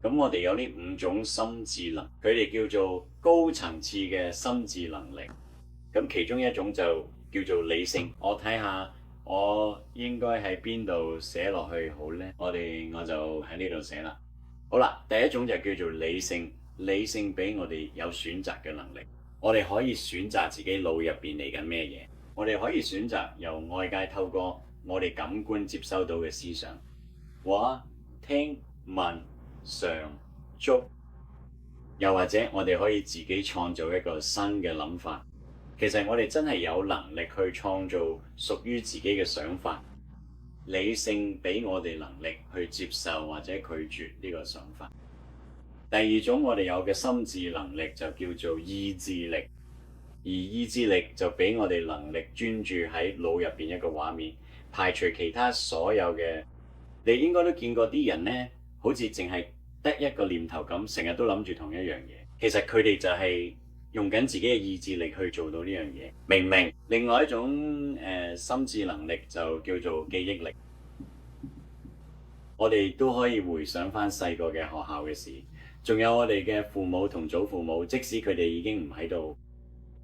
咁我哋有呢5種心智能，佢哋叫做高層次嘅心智能力。咁其中一種就叫做理性。我睇下我應該喺邊度寫落去好呢？我就喺呢度寫啦。好啦，第一種就叫做理性。理性俾我哋有選擇嘅能力，我哋可以選擇自己腦入邊嚟緊咩嘢，我哋可以選擇由外界透過我哋感官接收到嘅思想，畫、聽、聞、嘗、觸，又或者我哋可以自己創造一個新嘅諗法。其實我哋真係有能力去創造屬於自己嘅想法。理性俾我哋能力去接受或者拒絕呢個想法。第二種我哋有嘅心智能力就叫做意志力，而意志力就俾我哋能力專注喺腦入邊一個畫面，排除其他所有嘅。你應該都見過啲人呢，好似淨係得一個念頭咁，成日都諗住同一樣嘢。其實佢哋就係用緊自己嘅意志力去做到呢樣嘢，明唔明？另外一種心智能力就叫做記憶力。我哋都可以回想翻細個嘅學校嘅事，仲有我哋嘅父母同祖父母，即使佢哋已經唔喺度，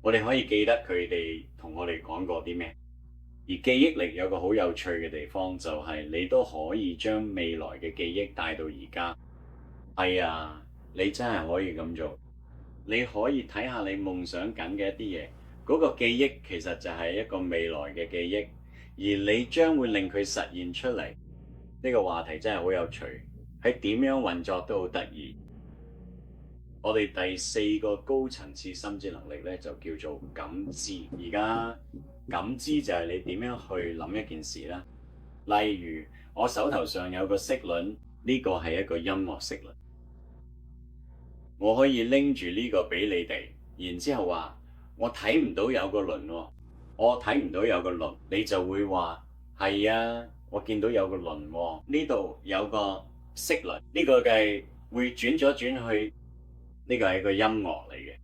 我哋可以記得佢哋同我哋講過啲咩。而記憶力有個好有趣嘅地方，就係你都可以將未來嘅記憶帶到而家。係啊，你真係可以咁做。你可以睇下你夢想緊嘅一啲嘢，嗰個記憶其實就係一個未來嘅記憶，而你將會令佢實現出嚟。呢個話題真係好有趣，喺點樣運作都好得意。我哋第4個高層次心智能力咧，就叫做感知。而家感知就係你點樣去諗一件事啦。例如我手頭上有個色輪，呢個係一個音樂色輪，我可以拎住呢個俾你哋，然之後話我睇唔到有個輪喎，我睇唔到有個輪，你就會話係啊，我見到有個輪喎，呢度有個色輪，呢個係會轉咗轉去，呢個係一個音樂嚟嘅。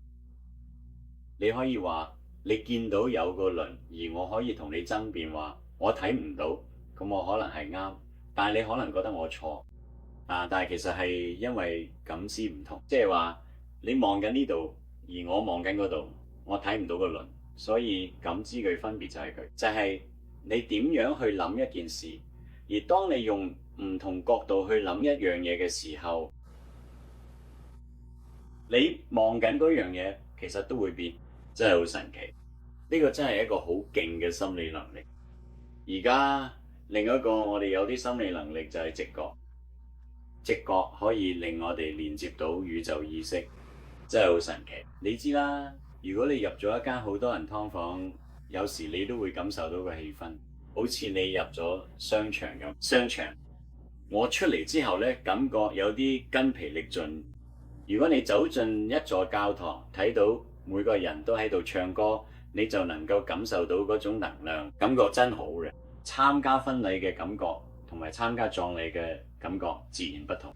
你可以話你見到有個輪，而我可以同你爭辯話我睇唔到，咁我可能係啱，但係你可能覺得我錯。但係其實係因為感知唔同，即係話你望緊呢度，而我望緊嗰度，我睇唔到個輪，所以感知佢分別就係佢，就係你點樣去諗一件事，而當你用唔同角度去諗一樣嘢嘅時候，你望緊嗰樣嘢其實都會變，真係好神奇。呢個真係一個好勁嘅心理能力。而家另一個我哋有啲心理能力就係直覺。直覺可以令我哋連接到宇宙意識，真係好神奇。你知啦，如果你入咗一間好多人劏房，有時你都會感受到個氣氛，好似你入咗商場咁。商場，我出嚟之後呢，感覺有啲筋疲力盡。如果你走進一座教堂，睇到每個人都喺度唱歌，你就能夠感受到嗰種能量，感覺真好嘅。參加婚禮嘅感覺同埋參加葬禮嘅感覺自然不同。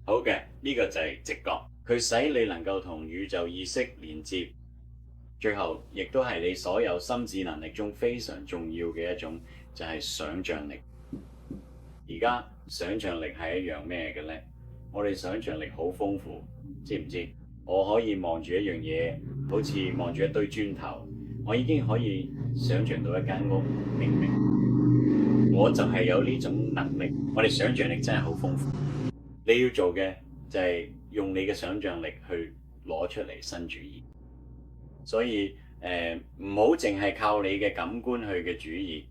好嘅，呢個就係直覺，佢使你能夠同宇宙意識連接。最後亦都係你所有心智能力中非常重要嘅一種，就係想像力。而家想像力係一樣咩嘅呢？我哋想像力好豐富，知唔知？我可以望住一樣嘢，好似望住一堆磚頭，我已經可以想像到一間屋。明唔明？我就係有呢種能力。我哋想像力真係好豐富。你要做嘅就係用你嘅想像力去攞出嚟新主意。所以唔好淨係靠你嘅感官去嘅主意，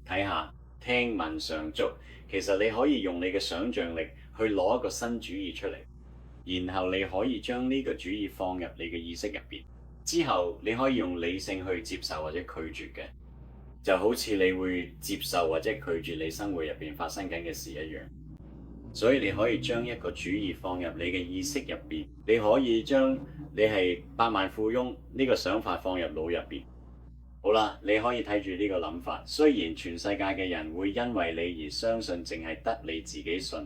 睇下聽聞嘗觸，其實你可以用你嘅想像力去攞一個新主意出嚟，然後你可以將呢個主意放入你嘅意識入邊，之後你可以用理性去接受或者拒絕嘅，就好似你會接受或者拒絕你生活入邊發生緊嘅事一樣。所以你可以將一個主意放入你嘅意識入邊，你可以將你係百萬富翁呢個想法放入腦入邊。好啦，你可以睇住呢個諗法，雖然全世界嘅人會因為你而相信，淨係得你自己信。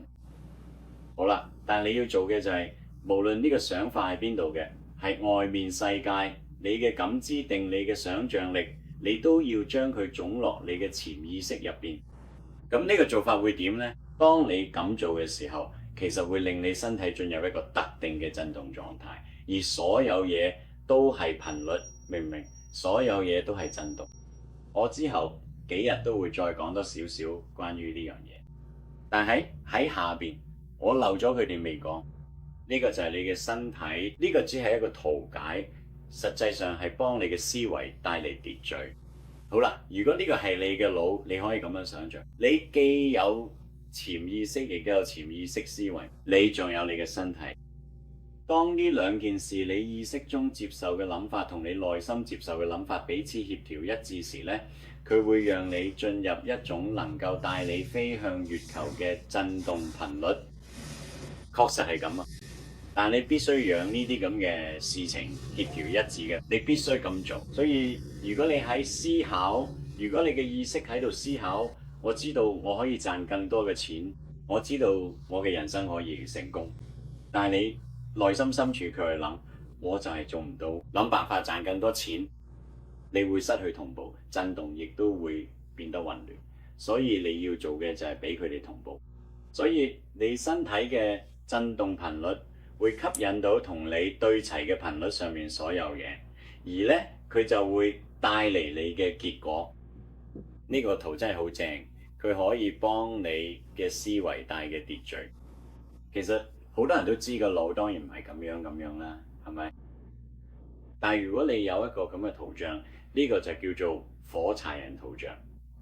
好啦，但你要做嘅就係，無論呢個想法係邊度嘅，係外面世界，你嘅感知定你嘅想像力，你都要將佢種落你嘅潛意識入邊。咁呢個做法會點呢？當你咁做嘅時候，其實會令你身體進入一個特定嘅震動狀態，而所有嘢都係頻率，明唔明？所有嘢都係震動。我之後幾日都會再講多少少關於呢樣嘢，但係喺下邊我漏咗佢哋未講。呢個就係你嘅身體，呢個只係一個圖解，實際上係幫你嘅思維帶嚟秩序。好啦，如果呢個係你嘅腦，你可以咁樣想像，你既有潛意識，亦都有潛意識思維，你仲有你嘅身體。當呢兩件事你意識中接受嘅諗法同你內心接受嘅諗法彼此協調一致時呢，佢會讓你進入一種能夠帶你飛向月球嘅震動頻率。確實係咁啊！但你必須讓呢啲咁嘅事情協調一致嘅，你必須咁做。所以如果你喺思考，如果你嘅意識喺度思考，我知道我可以賺更多嘅錢，我知道我嘅人生可以成功，但係你內心深處佢去諗，我就係做唔到，諗辦法賺更多錢，你會失去同步，震動亦都會變得混亂。所以你要做嘅就係俾佢哋同步。所以你身體嘅震動頻率會吸引到同你對齊嘅頻率上面所有嘢，而呢，佢就會帶嚟你嘅結果。呢個圖真係好正，佢可以幫你嘅思維帶嘅秩序。其實好多人都知個腦當然唔係咁樣啦，係咪？但係如果你有一個咁嘅圖像，呢個就叫做火柴人圖像。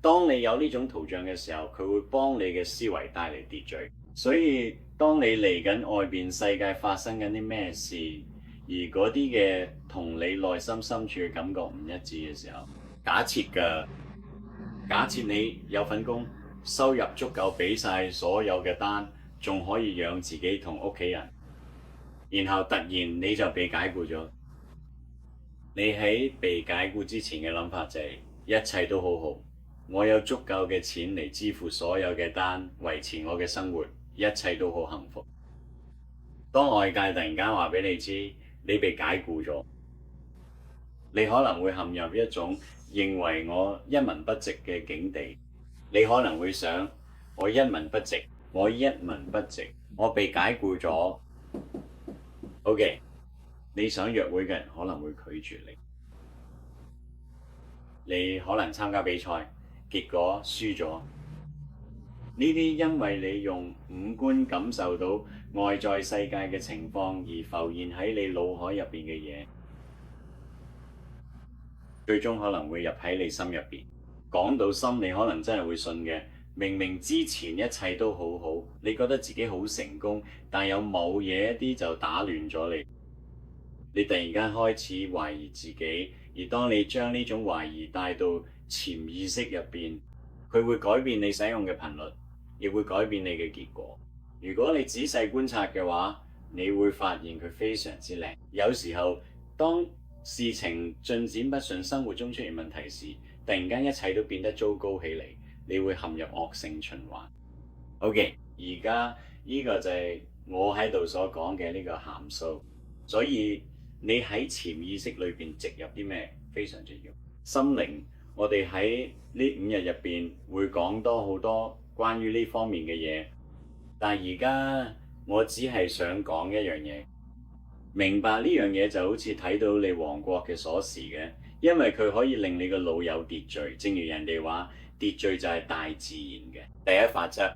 當你有呢種圖像嘅時候，佢會幫你嘅思維帶嚟秩序。所以當你嚟緊外邊世界發生緊啲咩事，而嗰啲嘅同你內心深處嘅感覺唔一致嘅時候，假設你有份工，收入足夠俾晒所有嘅單，仲可以養自己同屋企人，然後突然你就被解僱咗。你喺被解僱之前嘅諗法就係一切都好好，我有足夠嘅錢嚟支付所有嘅單，維持我嘅生活，一切都好幸福。當外界突然間話俾你知你被解僱咗，你可能會陷入一種認為我一文不值嘅境地。你可能會想，我一文不值，我被解僱咗。OK， 你想約會嘅人可能會拒絕你，你可能參加比賽，結果輸咗。呢啲因為你用五官感受到外在世界嘅情況而浮現喺你腦海入邊嘅嘢，最終可能會入喺你心入邊。講到心，你可能真係會信嘅。明明之前一切都好好，你覺得自己好成功，但有某嘢一啲就打亂咗你。你突然間開始懷疑自己，而當你將呢種懷疑帶到潛意識入邊，佢會改變你使用嘅頻率，亦會改變你嘅結果。如果你仔細觀察嘅話，你會發現佢非常之靚。有時候當事情進展不順，生活中出現問題時，突然間一切都變得糟糕起嚟，你會陷入惡性循環。OK， 而家呢個就係我喺度所講嘅呢個函數。所以你喺潛意識裏邊植入啲咩非常重要。心靈，我哋喺呢5日入邊會講多好多關於呢方面嘅嘢，但係而家我只係想講一樣嘢，明白呢樣嘢就好似睇到你王國嘅鎖匙嘅，因為佢可以令你個腦有秩序。正如人哋話，秩序就係大自然嘅第一法則。